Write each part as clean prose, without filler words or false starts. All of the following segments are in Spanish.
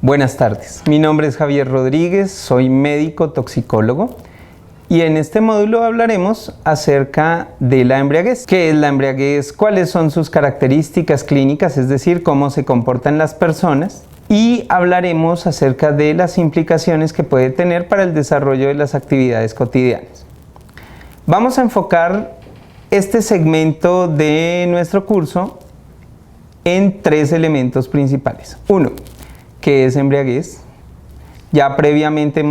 Buenas tardes, mi nombre es Javier Rodríguez, soy médico toxicólogo y en este módulo hablaremos acerca de la embriaguez. ¿Qué es la embriaguez? ¿Cuáles son sus características clínicas? Es decir, cómo se comportan las personas. Y hablaremos acerca de las implicaciones que puede tener para el desarrollo de las actividades cotidianas. Vamos a enfocar este segmento de nuestro curso en tres elementos principales. Uno, ¿qué es embriaguez? Ya previamente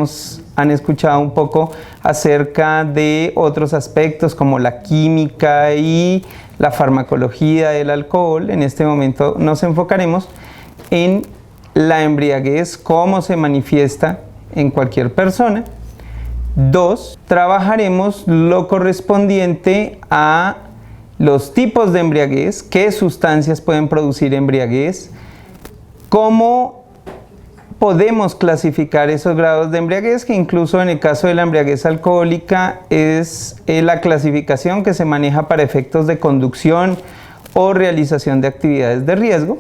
han escuchado un poco acerca de otros aspectos como la química y la farmacología del alcohol. En este momento nos enfocaremos en la embriaguez, cómo se manifiesta en cualquier persona. Dos, trabajaremos lo correspondiente a los tipos de embriaguez, qué sustancias pueden producir embriaguez, cómo podemos clasificar esos grados de embriaguez, que incluso en el caso de la embriaguez alcohólica es la clasificación que se maneja para efectos de conducción o realización de actividades de riesgo.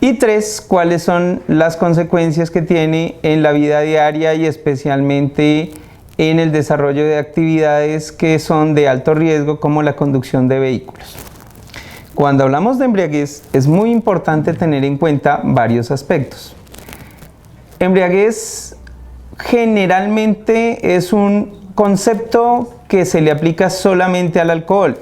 Y tres, cuáles son las consecuencias que tiene en la vida diaria y especialmente en el desarrollo de actividades que son de alto riesgo como la conducción de vehículos. Cuando hablamos de embriaguez es muy importante tener en cuenta varios aspectos. Embriaguez generalmente es un concepto que se le aplica solamente al alcohol.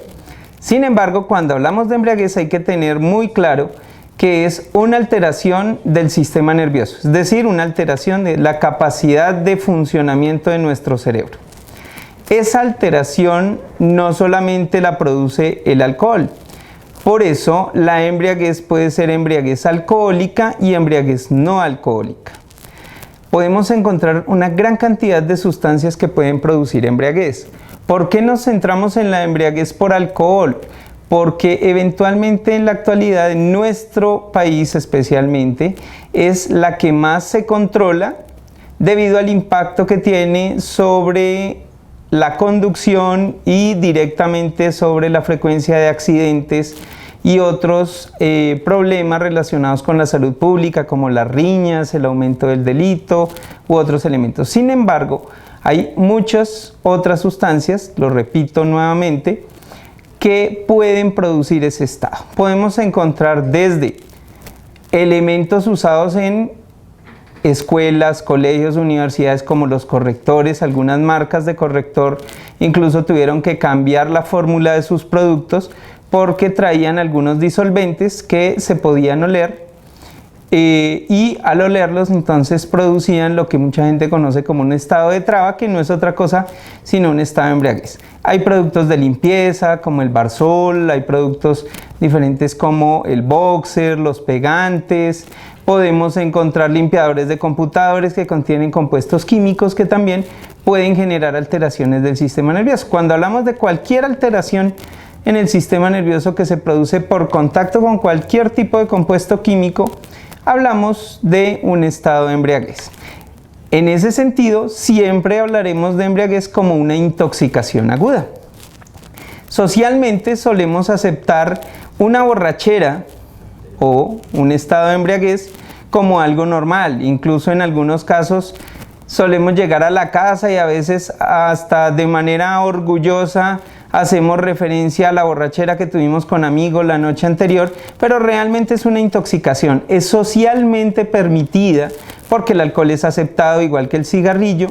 Sin embargo, cuando hablamos de embriaguez hay que tener muy claro que es una alteración del sistema nervioso, es decir, una alteración de la capacidad de funcionamiento de nuestro cerebro. Esa alteración no solamente la produce el alcohol, por eso la embriaguez puede ser embriaguez alcohólica y embriaguez no alcohólica. Podemos encontrar una gran cantidad de sustancias que pueden producir embriaguez. ¿Por qué nos centramos en la embriaguez por alcohol? Porque eventualmente en la actualidad en nuestro país especialmente es la que más se controla debido al impacto que tiene sobre la conducción y directamente sobre la frecuencia de accidentes y otros problemas relacionados con la salud pública como las riñas, el aumento del delito u otros elementos. Sin embargo, hay muchas otras sustancias, lo repito nuevamente, que pueden producir ese estado. Podemos encontrar desde elementos usados en escuelas, colegios, universidades como los correctores. Algunas marcas de corrector incluso tuvieron que cambiar la fórmula de sus productos porque traían algunos disolventes que se podían oler y al olerlos entonces producían lo que mucha gente conoce como un estado de traba, que no es otra cosa sino un estado de embriaguez. Hay productos de limpieza como el Barsol, hay productos diferentes como el Boxer, los pegantes. Podemos encontrar limpiadores de computadores que contienen compuestos químicos que también pueden generar alteraciones del sistema nervioso. Cuando hablamos de cualquier alteración en el sistema nervioso que se produce por contacto con cualquier tipo de compuesto químico, hablamos de un estado de embriaguez. En ese sentido, siempre hablaremos de embriaguez como una intoxicación aguda. Socialmente solemos aceptar una borrachera o un estado de embriaguez como algo normal. Incluso en algunos casos solemos llegar a la casa y a veces hasta de manera orgullosa hacemos referencia a la borrachera que tuvimos con amigos la noche anterior, pero realmente es una intoxicación. Es socialmente permitida porque el alcohol es aceptado igual que el cigarrillo,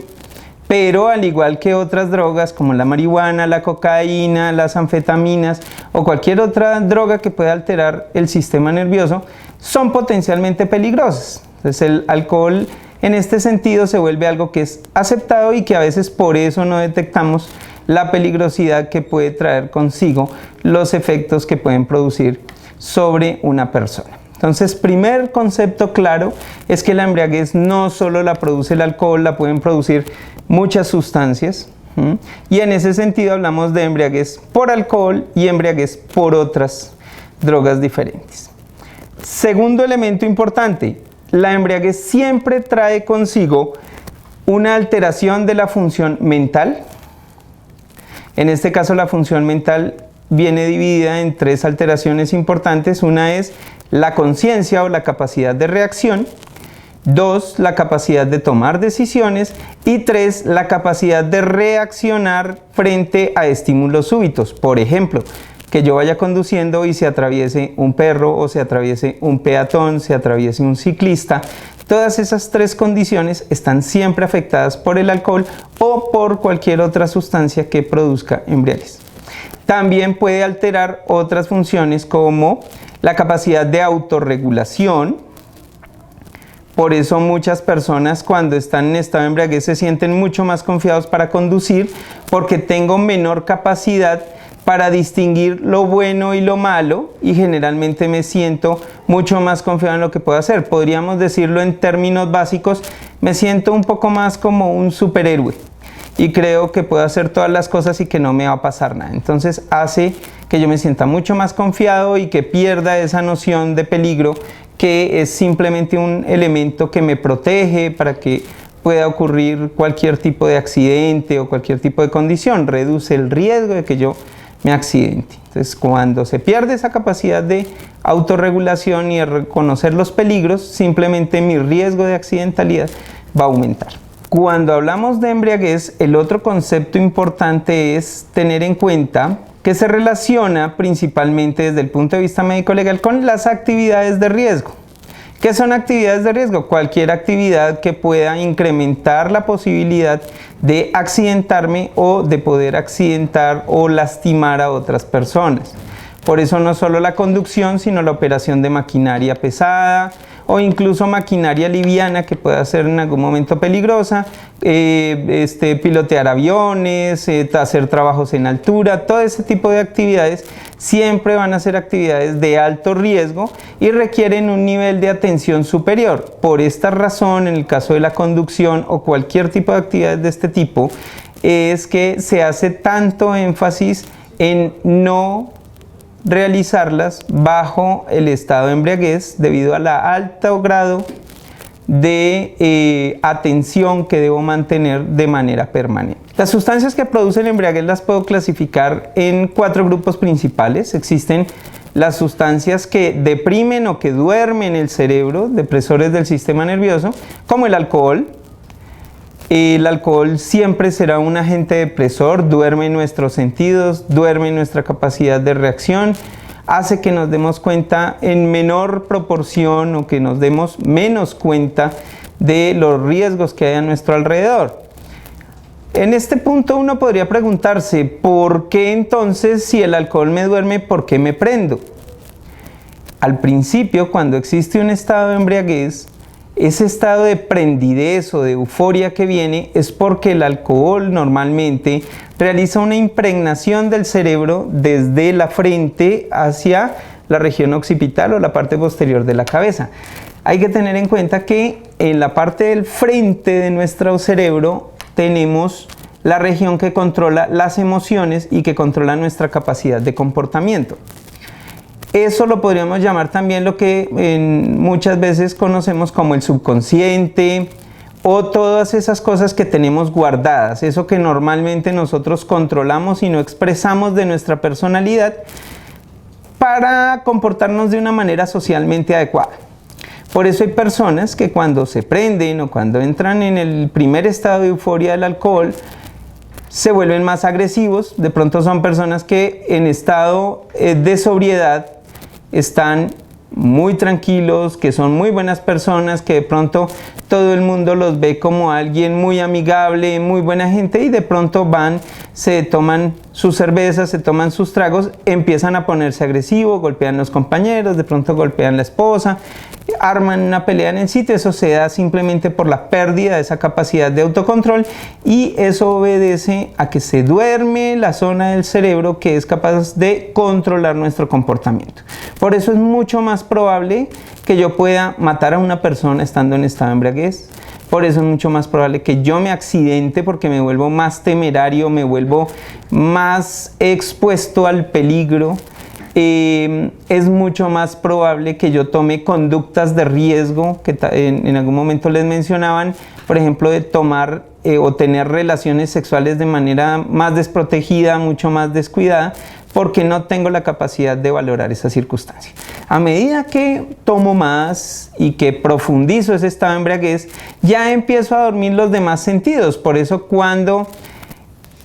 pero al igual que otras drogas como la marihuana, la cocaína, las anfetaminas o cualquier otra droga que pueda alterar el sistema nervioso, son potencialmente peligrosas. Entonces el alcohol en este sentido se vuelve algo que es aceptado y que a veces por eso no detectamos la peligrosidad que puede traer consigo los efectos que pueden producir sobre una persona. Entonces, primer concepto claro es que la embriaguez no solo la produce el alcohol, la pueden producir muchas sustancias. Y en ese sentido hablamos de embriaguez por alcohol y embriaguez por otras drogas diferentes. Segundo elemento importante, la embriaguez siempre trae consigo una alteración de la función mental. En este caso la función mental viene dividida en tres alteraciones importantes. Una es la conciencia o la capacidad de reacción, 2, la capacidad de tomar decisiones y 3, la capacidad de reaccionar frente a estímulos súbitos. Por ejemplo, que yo vaya conduciendo y se atraviese un perro o se atraviese un peatón, se atraviese un ciclista. Todas esas 3 condiciones están siempre afectadas por el alcohol o por cualquier otra sustancia que produzca embriaguez. También puede alterar otras funciones como la capacidad de autorregulación. Por eso muchas personas cuando están en estado de embriaguez se sienten mucho más confiados para conducir, porque tengo menor capacidad para distinguir lo bueno y lo malo y generalmente me siento mucho más confiado en lo que puedo hacer. Podríamos decirlo en términos básicos, me siento un poco más como un superhéroe y creo que puedo hacer todas las cosas y que no me va a pasar nada. Entonces hace que yo me sienta mucho más confiado y que pierda esa noción de peligro, que es simplemente un elemento que me protege para que pueda ocurrir cualquier tipo de accidente o cualquier tipo de condición. Reduce el riesgo de que yo me accidente. Entonces, cuando se pierde esa capacidad de autorregulación y de reconocer los peligros, simplemente mi riesgo de accidentalidad va a aumentar. Cuando hablamos de embriaguez, el otro concepto importante es tener en cuenta que se relaciona principalmente desde el punto de vista médico-legal con las actividades de riesgo. ¿Qué son actividades de riesgo? Cualquier actividad que pueda incrementar la posibilidad de accidentarme o de poder accidentar o lastimar a otras personas. Por eso no solo la conducción, sino la operación de maquinaria pesada o incluso maquinaria liviana que pueda ser en algún momento peligrosa, pilotear aviones, hacer trabajos en altura. Todo ese tipo de actividades siempre van a ser actividades de alto riesgo y requieren un nivel de atención superior. Por esta razón, en el caso de la conducción o cualquier tipo de actividades de este tipo, es que se hace tanto énfasis en no realizarlas bajo el estado de embriaguez debido a la alto grado de atención que debo mantener de manera permanente. Las sustancias que producen embriaguez las puedo clasificar en 4 grupos principales. Existen las sustancias que deprimen o que duermen el cerebro, depresores del sistema nervioso, como el alcohol. El alcohol siempre será un agente depresor, duerme nuestros sentidos, duerme nuestra capacidad de reacción, hace que nos demos cuenta en menor proporción o que nos demos menos cuenta de los riesgos que hay a nuestro alrededor. En este punto uno podría preguntarse, ¿por qué entonces si el alcohol me duerme, por qué me prendo? Al principio, cuando existe un estado de embriaguez, ese estado de prendidez o de euforia que viene es porque el alcohol normalmente realiza una impregnación del cerebro desde la frente hacia la región occipital o la parte posterior de la cabeza. Hay que tener en cuenta que en la parte del frente de nuestro cerebro tenemos la región que controla las emociones y que controla nuestra capacidad de comportamiento. Eso lo podríamos llamar también lo que muchas veces conocemos como el subconsciente o todas esas cosas que tenemos guardadas, eso que normalmente nosotros controlamos y no expresamos de nuestra personalidad para comportarnos de una manera socialmente adecuada. Por eso hay personas que cuando se prenden o cuando entran en el primer estado de euforia del alcohol, se vuelven más agresivos. De pronto son personas que en estado de sobriedad están muy tranquilos, que son muy buenas personas, que de pronto todo el mundo los ve como alguien muy amigable, muy buena gente, y de pronto van, se toman sus cervezas, se toman sus tragos, empiezan a ponerse agresivos, golpean a los compañeros, de pronto golpean a la esposa, arman una pelea en el sitio. Eso se da simplemente por la pérdida de esa capacidad de autocontrol, y eso obedece a que se duerme la zona del cerebro que es capaz de controlar nuestro comportamiento. Por eso es mucho más probable que yo pueda matar a una persona estando en estado de embriaguez. Por eso es mucho más probable que yo me accidente, porque me vuelvo más temerario, me vuelvo más expuesto al peligro. Es mucho más probable que yo tome conductas de riesgo que en algún momento les mencionaban, por ejemplo, de tomar o tener relaciones sexuales de manera más desprotegida, mucho más descuidada, porque no tengo la capacidad de valorar esa circunstancia. A medida que tomo más y que profundizo ese estado de embriaguez, ya empiezo a dormir los demás sentidos. Por eso cuando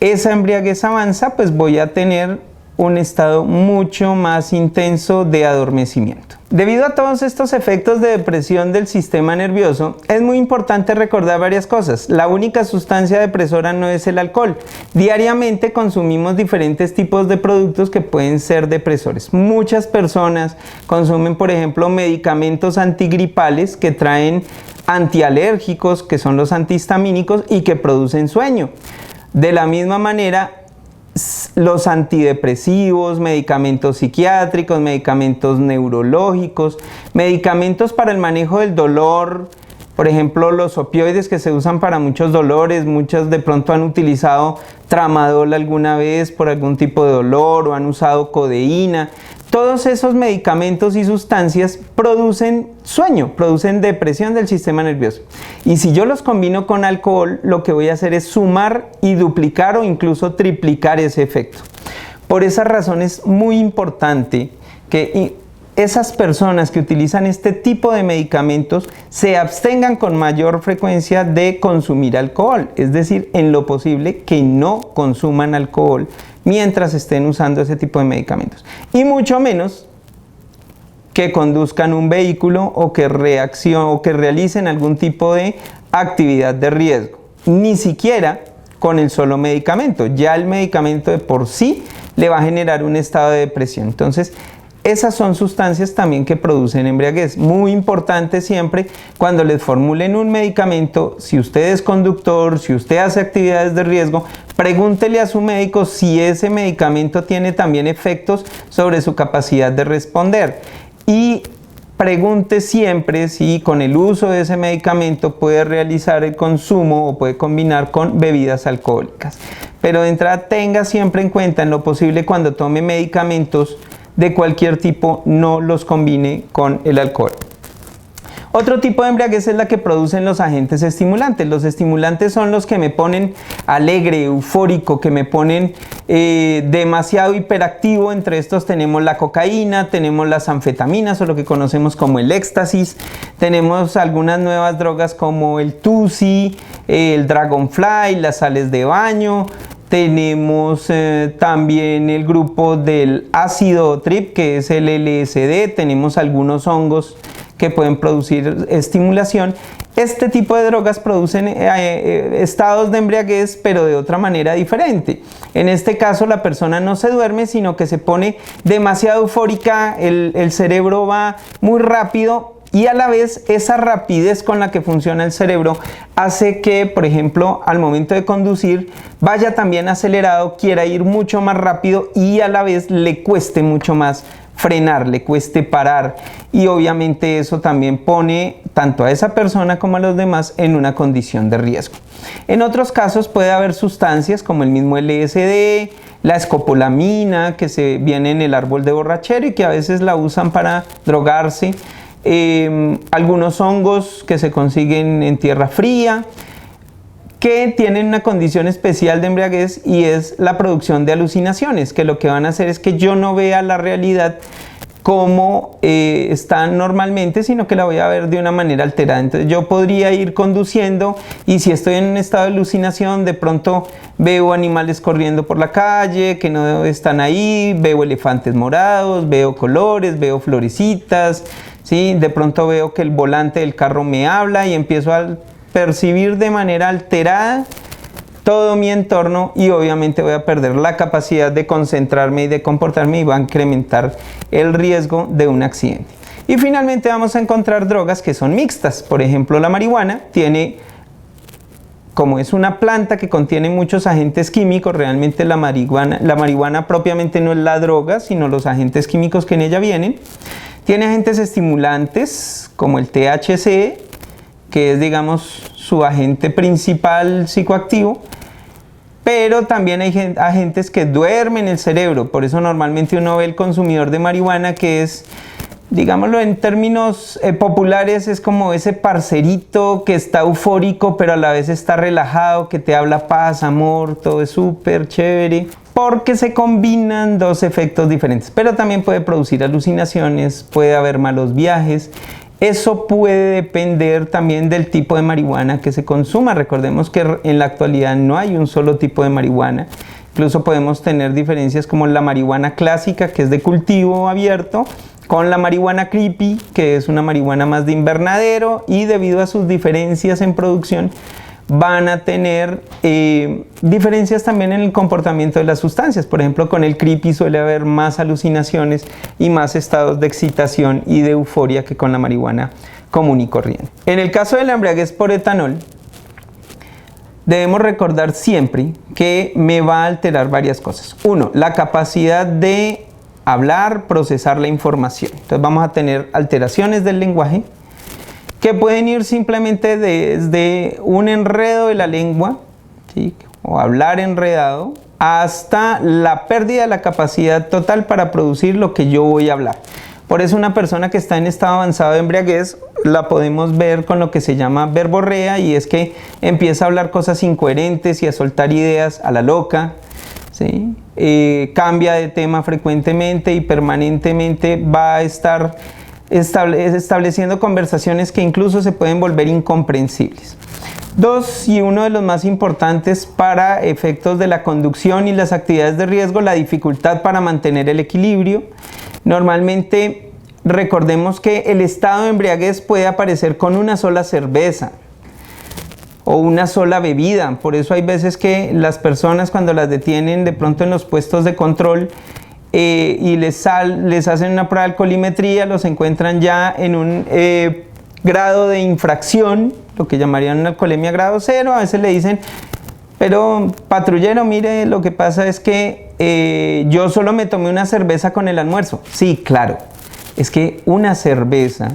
esa embriaguez avanza, pues voy a tener un estado mucho más intenso de adormecimiento. Debido a todos estos efectos de depresión del sistema nervioso, es muy importante recordar varias cosas. La única sustancia depresora no es el alcohol. Diariamente consumimos diferentes tipos de productos que pueden ser depresores. Muchas personas consumen, por ejemplo, medicamentos antigripales que traen antialérgicos, que son los antihistamínicos y que producen sueño. De la misma manera, los antidepresivos, medicamentos psiquiátricos, medicamentos neurológicos, medicamentos para el manejo del dolor, por ejemplo los opioides que se usan para muchos dolores, muchos de pronto han utilizado tramadol alguna vez por algún tipo de dolor o han usado codeína. Todos esos medicamentos y sustancias producen sueño, producen depresión del sistema nervioso. Y si yo los combino con alcohol, lo que voy a hacer es sumar y duplicar o incluso triplicar ese efecto. Por esa razón es muy importante que esas personas que utilizan este tipo de medicamentos se abstengan con mayor frecuencia de consumir alcohol. Es decir, en lo posible que no consuman alcohol mientras estén usando ese tipo de medicamentos. Y mucho menos que conduzcan un vehículo o que realicen algún tipo de actividad de riesgo. Ni siquiera con el solo medicamento. Ya el medicamento de por sí le va a generar un estado de depresión. Entonces, esas son sustancias también que producen embriaguez. Muy importante siempre cuando les formulen un medicamento, si usted es conductor, si usted hace actividades de riesgo, pregúntele a su médico si ese medicamento tiene también efectos sobre su capacidad de responder. Y pregunte siempre si con el uso de ese medicamento puede realizar el consumo o puede combinar con bebidas alcohólicas. Pero de entrada tenga siempre en cuenta, en lo posible cuando tome medicamentos de cualquier tipo, no los combine con el alcohol. Otro tipo de embriaguez es la que producen los agentes estimulantes. Los estimulantes son los que me ponen alegre, eufórico, que me ponen demasiado hiperactivo. Entre estos tenemos la cocaína, tenemos las anfetaminas o lo que conocemos como el éxtasis. Tenemos algunas nuevas drogas como el Tusi, el Dragonfly, las sales de baño. Tenemos también el grupo del ácido trip, que es el LSD. Tenemos algunos hongos que pueden producir estimulación. Este tipo de drogas producen estados de embriaguez, pero de otra manera diferente. En este caso, la persona no se duerme, sino que se pone demasiado eufórica, el cerebro va muy rápido. Y a la vez esa rapidez con la que funciona el cerebro hace que, por ejemplo, al momento de conducir vaya también acelerado, quiera ir mucho más rápido y a la vez le cueste mucho más frenar, le cueste parar. Y obviamente eso también pone tanto a esa persona como a los demás en una condición de riesgo. En otros casos puede haber sustancias como el mismo LSD, la escopolamina que se viene en el árbol de borrachero y que a veces la usan para drogarse. Algunos hongos que se consiguen en tierra fría que tienen una condición especial de embriaguez y es la producción de alucinaciones, que lo que van a hacer es que yo no vea la realidad como está normalmente, sino que la voy a ver de una manera alterada. Entonces yo podría ir conduciendo y si estoy en un estado de alucinación, de pronto veo animales corriendo por la calle que no están ahí, veo elefantes morados, veo colores, veo florecitas, ¿sí? De pronto veo que el volante del carro me habla y empiezo a percibir de manera alterada todo mi entorno y obviamente voy a perder la capacidad de concentrarme y de comportarme y va a incrementar el riesgo de un accidente. Y finalmente vamos a encontrar drogas que son mixtas. Por ejemplo, la marihuana tiene, como es una planta que contiene muchos agentes químicos, realmente la marihuana propiamente no es la droga, sino los agentes químicos que en ella vienen. Tiene agentes estimulantes como el THC, que es, digamos, su agente principal psicoactivo, pero también hay agentes que duermen el cerebro. Por eso normalmente uno ve el consumidor de marihuana que es, digámoslo en términos populares, es como ese parcerito que está eufórico, pero a la vez está relajado, que te habla paz, amor, todo es súper chévere. porque se combinan dos efectos diferentes, pero también puede producir alucinaciones, puede haber malos viajes. Eso puede depender también del tipo de marihuana que se consuma. Recordemos que en la actualidad no hay un solo tipo de marihuana. Incluso podemos tener diferencias como la marihuana clásica, que es de cultivo abierto, con la marihuana creepy, que es una marihuana más de invernadero, y debido a sus diferencias en producción van a tener diferencias también en el comportamiento de las sustancias. Por ejemplo, con el creepy suele haber más alucinaciones y más estados de excitación y de euforia que con la marihuana común y corriente. En el caso de la embriaguez por etanol, debemos recordar siempre que me va a alterar varias cosas. Uno, la capacidad de hablar, procesar la información. Entonces vamos a tener alteraciones del lenguaje, que pueden ir simplemente desde un enredo de la lengua, ¿sí?, o hablar enredado, hasta la pérdida de la capacidad total para producir lo que yo voy a hablar. Por eso una persona que está en estado avanzado de embriaguez la podemos ver con lo que se llama verborrea, y es que empieza a hablar cosas incoherentes y a soltar ideas a la loca, ¿sí? Cambia de tema frecuentemente y permanentemente va a estar estableciendo conversaciones que incluso se pueden volver incomprensibles. Dos, y uno de los más importantes para efectos de la conducción y las actividades de riesgo, la dificultad para mantener el equilibrio. Normalmente recordemos que el estado de embriaguez puede aparecer con una sola cerveza o una sola bebida. Por eso hay veces que las personas, cuando las detienen de pronto en los puestos de control, y les hacen una prueba de alcoholimetría, los encuentran ya en un grado de infracción, lo que llamarían una alcoholemia grado 0. A veces le dicen, pero patrullero, mire, lo que pasa es que yo solo me tomé una cerveza con el almuerzo. Sí, claro, es que una cerveza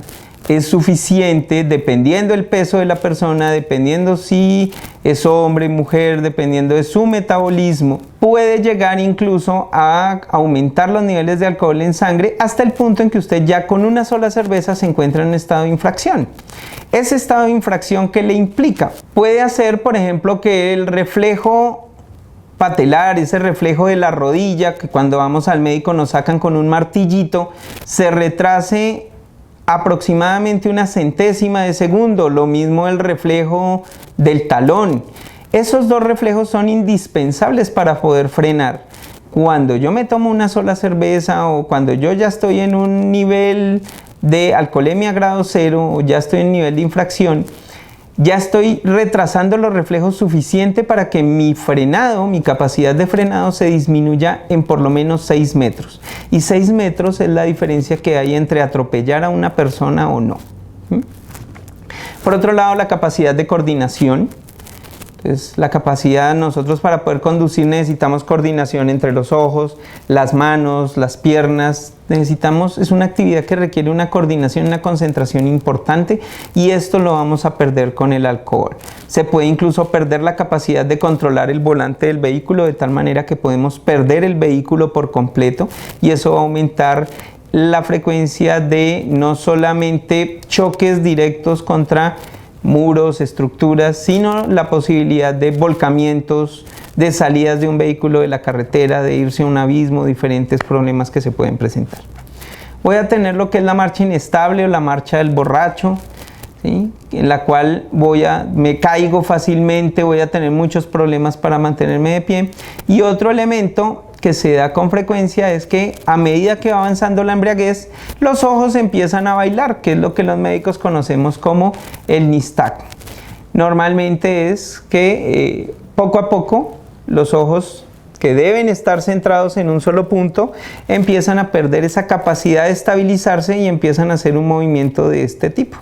es suficiente, dependiendo del peso de la persona, dependiendo si es hombre, mujer, dependiendo de su metabolismo, puede llegar incluso a aumentar los niveles de alcohol en sangre hasta el punto en que usted ya con una sola cerveza se encuentra en un estado de infracción. Ese estado de infracción, ¿qué le implica? Puede hacer, por ejemplo, que el reflejo patelar, ese reflejo de la rodilla, que cuando vamos al médico nos sacan con un martillito, se retrase aproximadamente una centésima de segundo. Lo mismo el reflejo del talón. Esos dos reflejos son indispensables para poder frenar. Cuando yo me tomo una sola cerveza, o cuando yo ya estoy en un nivel de alcoholemia grado 0, o ya estoy en nivel de infracción, ya estoy retrasando los reflejos suficiente para que mi frenado, mi capacidad de frenado se disminuya en por lo menos 6 metros. Y 6 metros es la diferencia que hay entre atropellar a una persona o no. Por otro lado, la capacidad de coordinación. Entonces, la capacidad, nosotros para poder conducir necesitamos coordinación entre los ojos, las manos, las piernas. Es una actividad que requiere una coordinación, una concentración importante, y esto lo vamos a perder con el alcohol. Se puede incluso perder la capacidad de controlar el volante del vehículo, de tal manera que podemos perder el vehículo por completo, y eso va a aumentar la frecuencia de no solamente choques directos contra muros, estructuras, sino la posibilidad de volcamientos, de salidas de un vehículo de la carretera, de irse a un abismo, diferentes problemas que se pueden presentar. Voy a tener lo que es la marcha inestable o la marcha del borracho, ¿sí?, en la cual me caigo fácilmente, voy a tener muchos problemas para mantenerme de pie. Y otro elemento que se da con frecuencia es que a medida que va avanzando la embriaguez, los ojos empiezan a bailar, que es lo que los médicos conocemos como el nistagmo. Normalmente es que poco a poco los ojos, que deben estar centrados en un solo punto, empiezan a perder esa capacidad de estabilizarse y empiezan a hacer un movimiento de este tipo.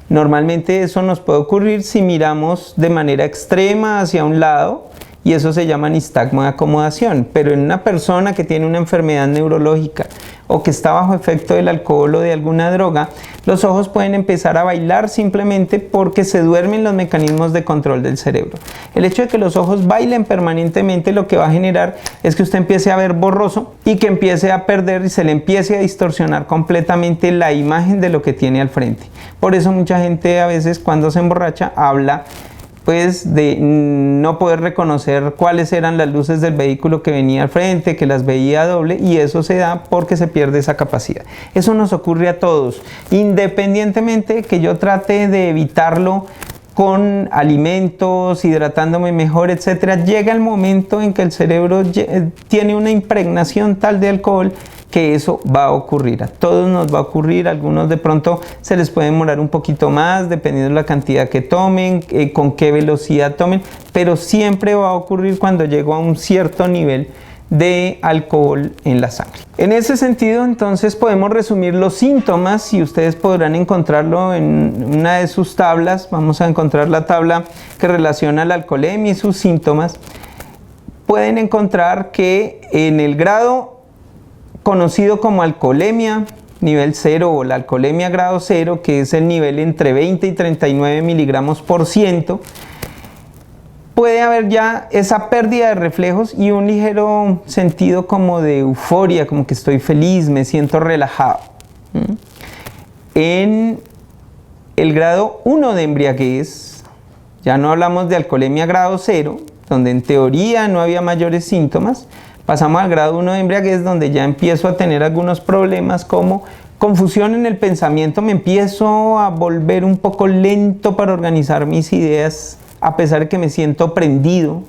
Normalmente eso nos puede ocurrir si miramos de manera extrema hacia un lado, y eso se llama nistagmo de acomodación. Pero en una persona que tiene una enfermedad neurológica o que está bajo efecto del alcohol o de alguna droga, los ojos pueden empezar a bailar simplemente porque se duermen los mecanismos de control del cerebro. El hecho de que los ojos bailen permanentemente lo que va a generar es que usted empiece a ver borroso y que empiece a perder y se le empiece a distorsionar completamente la imagen de lo que tiene al frente. Por eso mucha gente a veces cuando se emborracha habla pues de no poder reconocer cuáles eran las luces del vehículo que venía al frente, que las veía doble, y eso se da porque se pierde esa capacidad. Eso nos ocurre a todos, independientemente que yo trate de evitarlo con alimentos, hidratándome mejor, etcétera. Llega el momento en que el cerebro tiene una impregnación tal de alcohol que eso va a ocurrir. A todos nos va a ocurrir, a algunos de pronto se les puede demorar un poquito más, dependiendo de la cantidad que tomen, con qué velocidad tomen, pero siempre va a ocurrir cuando llego a un cierto nivel de alcohol en la sangre. En ese sentido, entonces, podemos resumir los síntomas y ustedes podrán encontrarlo en una de sus tablas. Vamos a encontrar la tabla que relaciona la alcoholemia y sus síntomas. Pueden encontrar que en el grado conocido como alcoholemia nivel 0 o la alcoholemia grado 0, que es el nivel entre 20 y 39 miligramos por ciento, puede haber ya esa pérdida de reflejos y un ligero sentido como de euforia, como que estoy feliz, me siento relajado. En el grado 1 de embriaguez, ya no hablamos de alcoholemia grado 0, donde en teoría no había mayores síntomas. Pasamos al grado 1 de embriaguez, donde ya empiezo a tener algunos problemas como confusión en el pensamiento, me empiezo a volver un poco lento para organizar mis ideas, a pesar de que me siento prendido,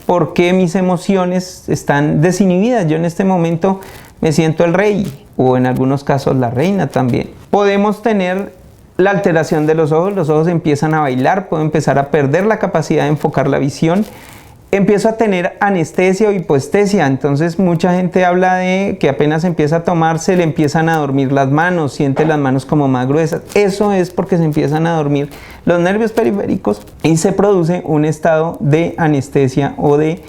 porque mis emociones están desinhibidas. Yo en este momento me siento el rey, o en algunos casos la reina también. Podemos tener la alteración de los ojos empiezan a bailar, puedo empezar a perder la capacidad de enfocar la visión. Empiezo a tener anestesia o hipoestesia, entonces mucha gente habla de que apenas empieza a tomarse, le empiezan a dormir las manos, siente las manos como más gruesas. Eso es porque se empiezan a dormir los nervios periféricos y se produce un estado de anestesia o de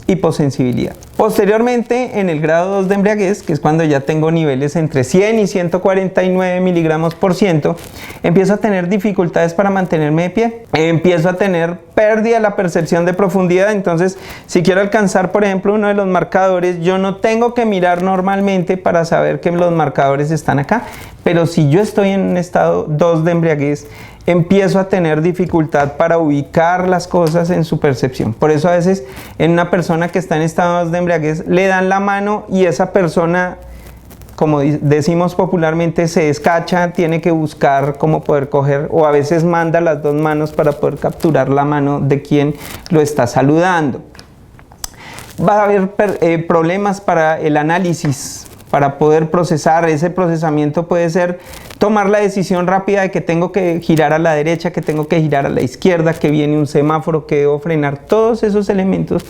hiposensibilidad. Posteriormente, en el grado 2 de embriaguez, que es cuando ya tengo niveles entre 100 y 149 miligramos por ciento, empiezo a tener dificultades para mantenerme de pie, empiezo a tener pérdida de la percepción de profundidad. Entonces, si quiero alcanzar, por ejemplo, uno de los marcadores, yo no tengo que mirar normalmente para saber que los marcadores están acá, pero si yo estoy en un estado 2 de embriaguez, empiezo a tener dificultad para ubicar las cosas en su percepción. Por eso a veces en una persona que está en estado 2 de embriaguez le dan la mano y esa persona, como decimos popularmente, se descacha, tiene que buscar cómo poder coger, o a veces manda las dos manos para poder capturar la mano de quien lo está saludando. Va a haber problemas para el análisis, para poder procesar. Ese procesamiento puede ser tomar la decisión rápida de que tengo que girar a la derecha, que tengo que girar a la izquierda, que viene un semáforo, que debo frenar. Todos esos elementos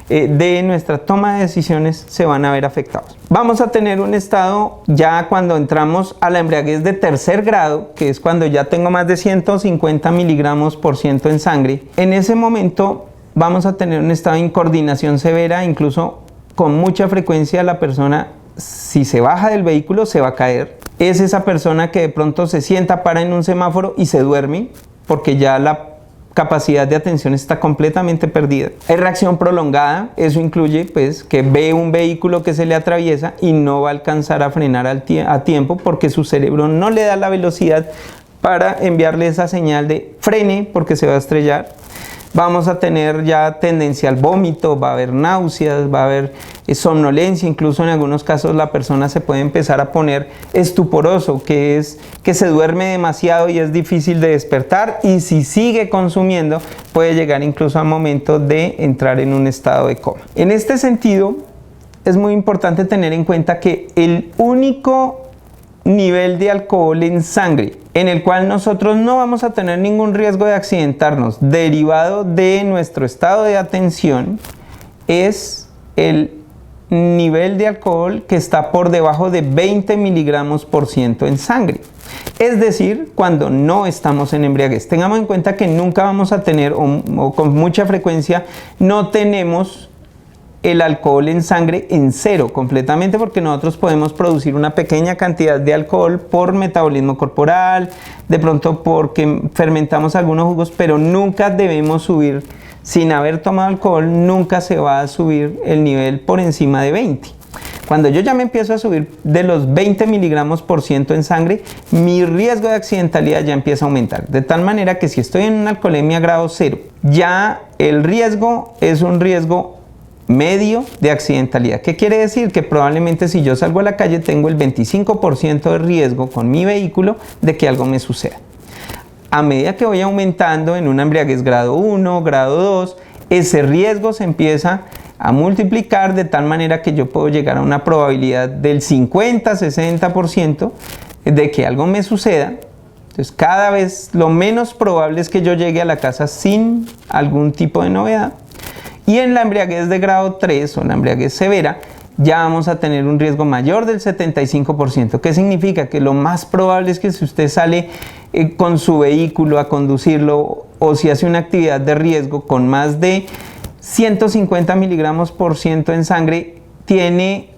de nuestra toma de decisiones se van a ver afectados. Vamos a tener un estado ya cuando entramos a la embriaguez de tercer grado, que es cuando ya tengo más de 150 miligramos por ciento en sangre. En ese momento vamos a tener un estado de incoordinación severa, incluso con mucha frecuencia la persona, si se baja del vehículo, se va a caer. Es esa persona que de pronto se sienta, para en un semáforo y se duerme, porque ya la capacidad de atención está completamente perdida. Hay reacción prolongada, eso incluye pues que ve un vehículo que se le atraviesa y no va a alcanzar a frenar a tiempo, porque su cerebro no le da la velocidad para enviarle esa señal de frene, porque se va a estrellar. Vamos a tener ya tendencia al vómito, va a haber náuseas, va a haber somnolencia, incluso en algunos casos la persona se puede empezar a poner estuporoso, que es que se duerme demasiado y es difícil de despertar, y si sigue consumiendo puede llegar incluso a momentos de entrar en un estado de coma. En este sentido, es muy importante tener en cuenta que el único nivel de alcohol en sangre en el cual nosotros no vamos a tener ningún riesgo de accidentarnos derivado de nuestro estado de atención es el nivel de alcohol que está por debajo de 20 miligramos por ciento en sangre. Es decir, cuando no estamos en embriaguez. Tengamos en cuenta que nunca vamos a tener, o con mucha frecuencia, no tenemos el alcohol en sangre en cero completamente, porque nosotros podemos producir una pequeña cantidad de alcohol por metabolismo corporal, de pronto porque fermentamos algunos jugos, pero nunca debemos subir, sin haber tomado alcohol, nunca se va a subir el nivel por encima de 20. Cuando yo ya me empiezo a subir de los 20 miligramos por ciento en sangre, mi riesgo de accidentalidad ya empieza a aumentar. De tal manera que si estoy en una alcoholemia grado 0, ya el riesgo es un riesgo medio de accidentalidad. ¿Qué quiere decir? Que probablemente si yo salgo a la calle tengo el 25% de riesgo con mi vehículo de que algo me suceda. A medida que voy aumentando en una embriaguez grado 1, grado 2, ese riesgo se empieza a multiplicar de tal manera que yo puedo llegar a una probabilidad del 50-60% de que algo me suceda. Entonces cada vez lo menos probable es que yo llegue a la casa sin algún tipo de novedad. Y en la embriaguez de grado 3 o la embriaguez severa ya vamos a tener un riesgo mayor del 75%. ¿Qué significa? Que lo más probable es que si usted sale con su vehículo a conducirlo o si hace una actividad de riesgo con más de 150 miligramos por ciento en sangre, tiene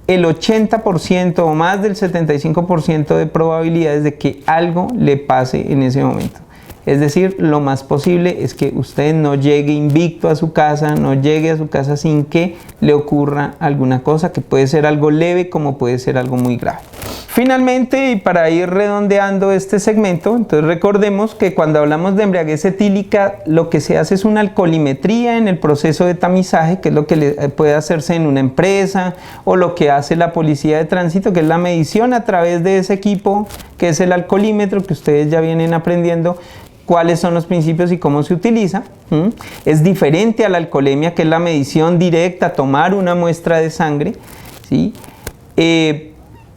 el 80% o más del 75% de probabilidades de que algo le pase en ese momento. Es decir, lo más posible es que usted no llegue invicto a su casa, no llegue a su casa sin que le ocurra alguna cosa, que puede ser algo leve como puede ser algo muy grave. Finalmente, y para ir redondeando este segmento, entonces recordemos que cuando hablamos de embriaguez etílica, lo que se hace es una alcoholimetría en el proceso de tamizaje, que es lo que puede hacerse en una empresa, o lo que hace la policía de tránsito, que es la medición a través de ese equipo, que es el alcoholímetro, que ustedes ya vienen aprendiendo cuáles son los principios y cómo se utiliza. Es diferente a la alcoholemia, que es la medición directa, tomar una muestra de sangre, ¿sí?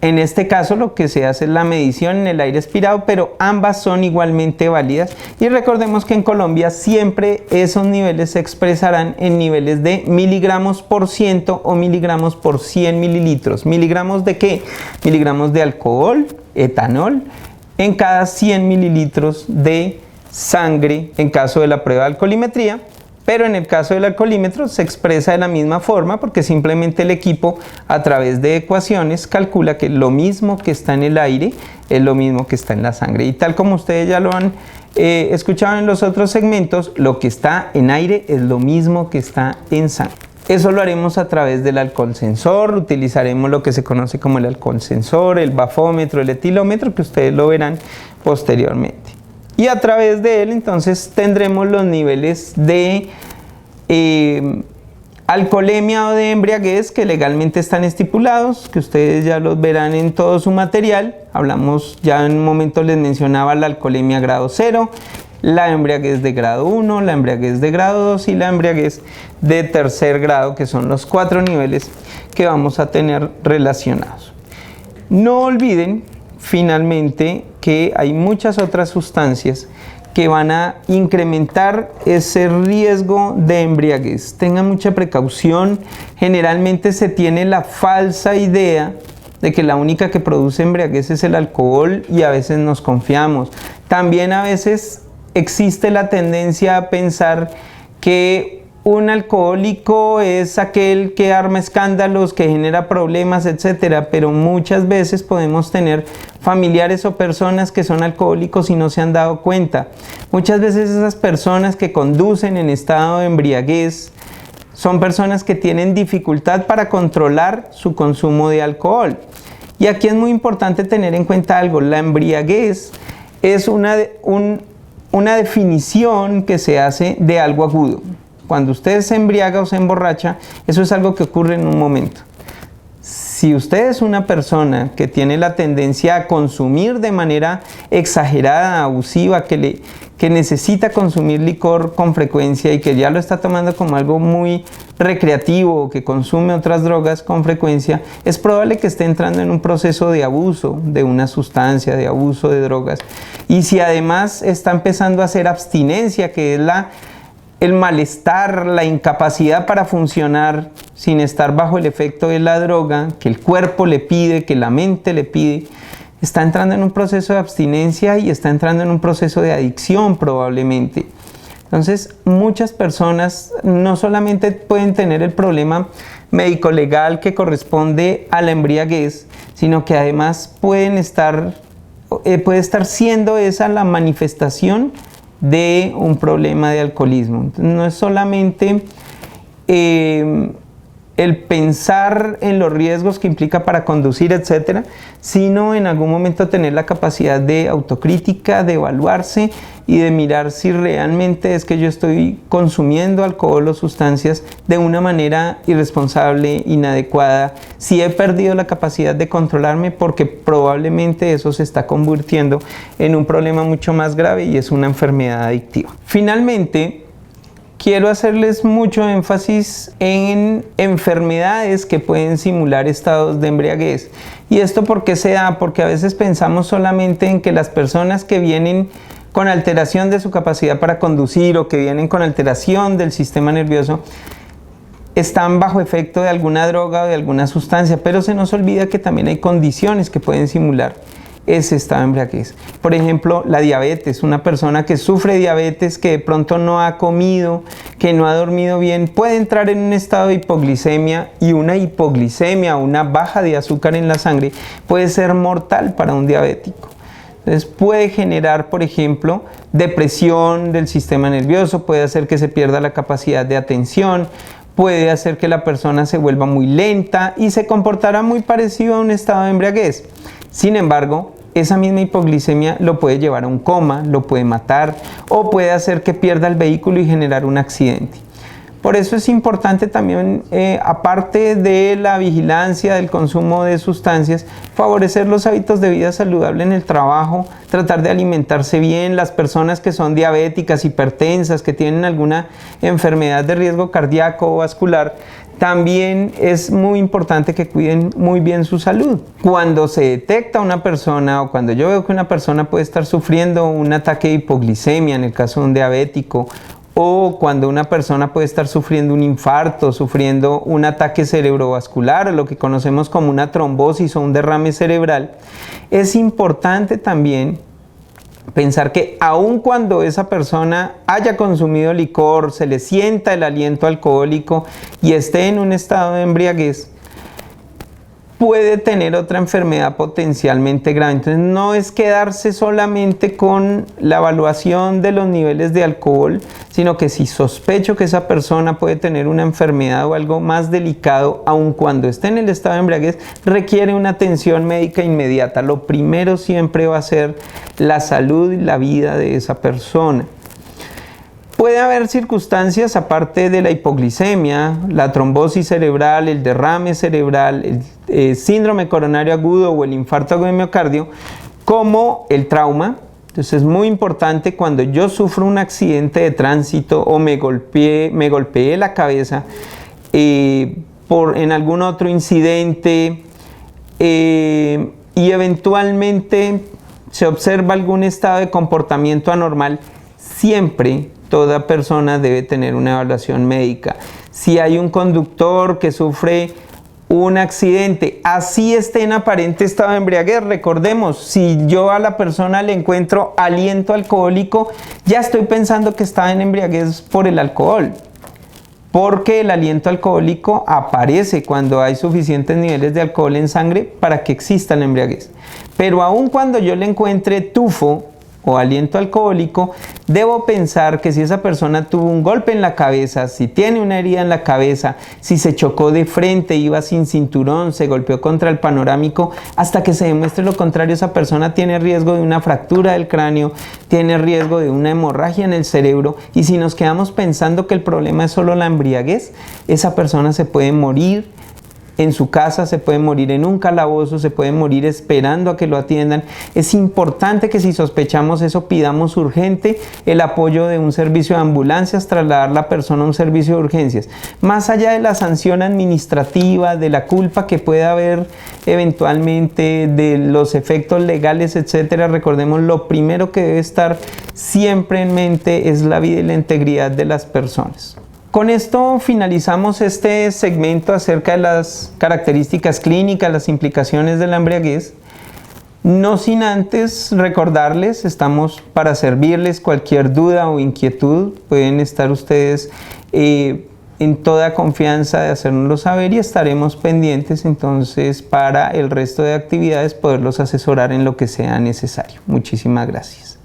En este caso lo que se hace es la medición en el aire expirado, pero ambas son igualmente válidas. Y recordemos que en Colombia siempre esos niveles se expresarán en niveles de miligramos por ciento o miligramos por 100 mililitros. ¿Miligramos de qué? Miligramos de alcohol, etanol, en cada 100 mililitros de sangre en caso de la prueba de alcoholimetría. Pero en el caso del alcoholímetro se expresa de la misma forma porque simplemente el equipo a través de ecuaciones calcula que lo mismo que está en el aire es lo mismo que está en la sangre. Y tal como ustedes ya lo han escuchado en los otros segmentos, lo que está en aire es lo mismo que está en sangre. Eso lo haremos a través del alcohol sensor, utilizaremos lo que se conoce como el alcohol sensor, el bafómetro, el etilómetro, que ustedes lo verán posteriormente. Y a través de él entonces tendremos los niveles de alcoholemia o de embriaguez que legalmente están estipulados, que ustedes ya los verán en todo su material. Hablamos, ya en un momento les mencionaba la alcoholemia grado 0, la embriaguez de grado 1, la embriaguez de grado 2 y la embriaguez de tercer grado, que son los 4 niveles que vamos a tener relacionados. No olviden finalmente que hay muchas otras sustancias que van a incrementar ese riesgo de embriaguez. Tengan mucha precaución. Generalmente se tiene la falsa idea de que la única que produce embriaguez es el alcohol y a veces nos confiamos. También a veces existe la tendencia a pensar que un alcohólico es aquel que arma escándalos, que genera problemas, etcétera, pero muchas veces podemos tener familiares o personas que son alcohólicos y no se han dado cuenta. Muchas veces esas personas que conducen en estado de embriaguez son personas que tienen dificultad para controlar su consumo de alcohol. Y aquí es muy importante tener en cuenta algo: la embriaguez es una definición que se hace de algo agudo. Cuando usted se embriaga o se emborracha, eso es algo que ocurre en un momento. Si usted es una persona que tiene la tendencia a consumir de manera exagerada, abusiva, que necesita consumir licor con frecuencia y que ya lo está tomando como algo muy recreativo, o que consume otras drogas con frecuencia, es probable que esté entrando en un proceso de abuso de una sustancia, de abuso de drogas. Y si además está empezando a hacer abstinencia, que es el malestar, la incapacidad para funcionar sin estar bajo el efecto de la droga, que el cuerpo le pide, que la mente le pide, está entrando en un proceso de abstinencia y está entrando en un proceso de adicción probablemente. Entonces, muchas personas no solamente pueden tener el problema médico-legal que corresponde a la embriaguez, sino que además puede estar siendo esa la manifestación de un problema de alcoholismo. Entonces, no es solamente el el pensar en los riesgos que implica para conducir, etcétera, sino en algún momento tener la capacidad de autocrítica, de evaluarse y de mirar si realmente es que yo estoy consumiendo alcohol o sustancias de una manera irresponsable, inadecuada, si he perdido la capacidad de controlarme, porque probablemente eso se está convirtiendo en un problema mucho más grave y es una enfermedad adictiva. Finalmente, quiero hacerles mucho énfasis en enfermedades que pueden simular estados de embriaguez. ¿Y esto por qué se da? Porque a veces pensamos solamente en que las personas que vienen con alteración de su capacidad para conducir o que vienen con alteración del sistema nervioso están bajo efecto de alguna droga o de alguna sustancia, pero se nos olvida que también hay condiciones que pueden simular ese estado de embriaguez. Por ejemplo, la diabetes. Una persona que sufre diabetes, que de pronto no ha comido, que no ha dormido bien, puede entrar en un estado de hipoglicemia, y una hipoglicemia, una baja de azúcar en la sangre, puede ser mortal para un diabético. Entonces puede generar, por ejemplo, depresión del sistema nervioso, puede hacer que se pierda la capacidad de atención, puede hacer que la persona se vuelva muy lenta y se comportará muy parecido a un estado de embriaguez. Sin embargo, esa misma hipoglicemia lo puede llevar a un coma, lo puede matar o puede hacer que pierda el vehículo y generar un accidente. Por eso es importante también, aparte de la vigilancia del consumo de sustancias, favorecer los hábitos de vida saludable en el trabajo, tratar de alimentarse bien. Las personas que son diabéticas, hipertensas, que tienen alguna enfermedad de riesgo cardíaco o vascular, también es muy importante que cuiden muy bien su salud. Cuando se detecta una persona, o cuando yo veo que una persona puede estar sufriendo un ataque de hipoglicemia, en el caso de un diabético, o cuando una persona puede estar sufriendo un infarto, sufriendo un ataque cerebrovascular, o lo que conocemos como una trombosis o un derrame cerebral, es importante también pensar que aun cuando esa persona haya consumido licor, se le sienta el aliento alcohólico y esté en un estado de embriaguez, puede tener otra enfermedad potencialmente grave. Entonces no es quedarse solamente con la evaluación de los niveles de alcohol, sino que si sospecho que esa persona puede tener una enfermedad o algo más delicado, aun cuando esté en el estado de embriaguez, requiere una atención médica inmediata. Lo primero siempre va a ser la salud y la vida de esa persona. Puede haber circunstancias, aparte de la hipoglicemia, la trombosis cerebral, el derrame cerebral, el síndrome coronario agudo o el infarto agudo de miocardio, como el trauma. Entonces es muy importante, cuando yo sufro un accidente de tránsito o me golpeé la cabeza en algún otro incidente y eventualmente se observa algún estado de comportamiento anormal, siempre toda persona debe tener una evaluación médica. Si hay un conductor que sufre un accidente, así esté en aparente estado de embriaguez, recordemos, si yo a la persona le encuentro aliento alcohólico, ya estoy pensando que está en embriaguez por el alcohol, porque el aliento alcohólico aparece cuando hay suficientes niveles de alcohol en sangre para que exista la embriaguez. Pero aun cuando yo le encuentre tufo o aliento alcohólico, debo pensar que si esa persona tuvo un golpe en la cabeza, si tiene una herida en la cabeza, si se chocó de frente, iba sin cinturón, se golpeó contra el panorámico, hasta que se demuestre lo contrario, esa persona tiene riesgo de una fractura del cráneo, tiene riesgo de una hemorragia en el cerebro, y si nos quedamos pensando que el problema es solo la embriaguez, esa persona se puede morir en su casa, se puede morir en un calabozo, se puede morir esperando a que lo atiendan. Es importante que si sospechamos eso, pidamos urgente el apoyo de un servicio de ambulancias, trasladar la persona a un servicio de urgencias. Más allá de la sanción administrativa, de la culpa que pueda haber eventualmente, de los efectos legales, etcétera, recordemos, lo primero que debe estar siempre en mente es la vida y la integridad de las personas. Con esto finalizamos este segmento acerca de las características clínicas, las implicaciones de la embriaguez. No sin antes recordarles, estamos para servirles. Cualquier duda o inquietud pueden estar ustedes en toda confianza de hacérnoslo saber, y estaremos pendientes entonces para el resto de actividades poderlos asesorar en lo que sea necesario. Muchísimas gracias.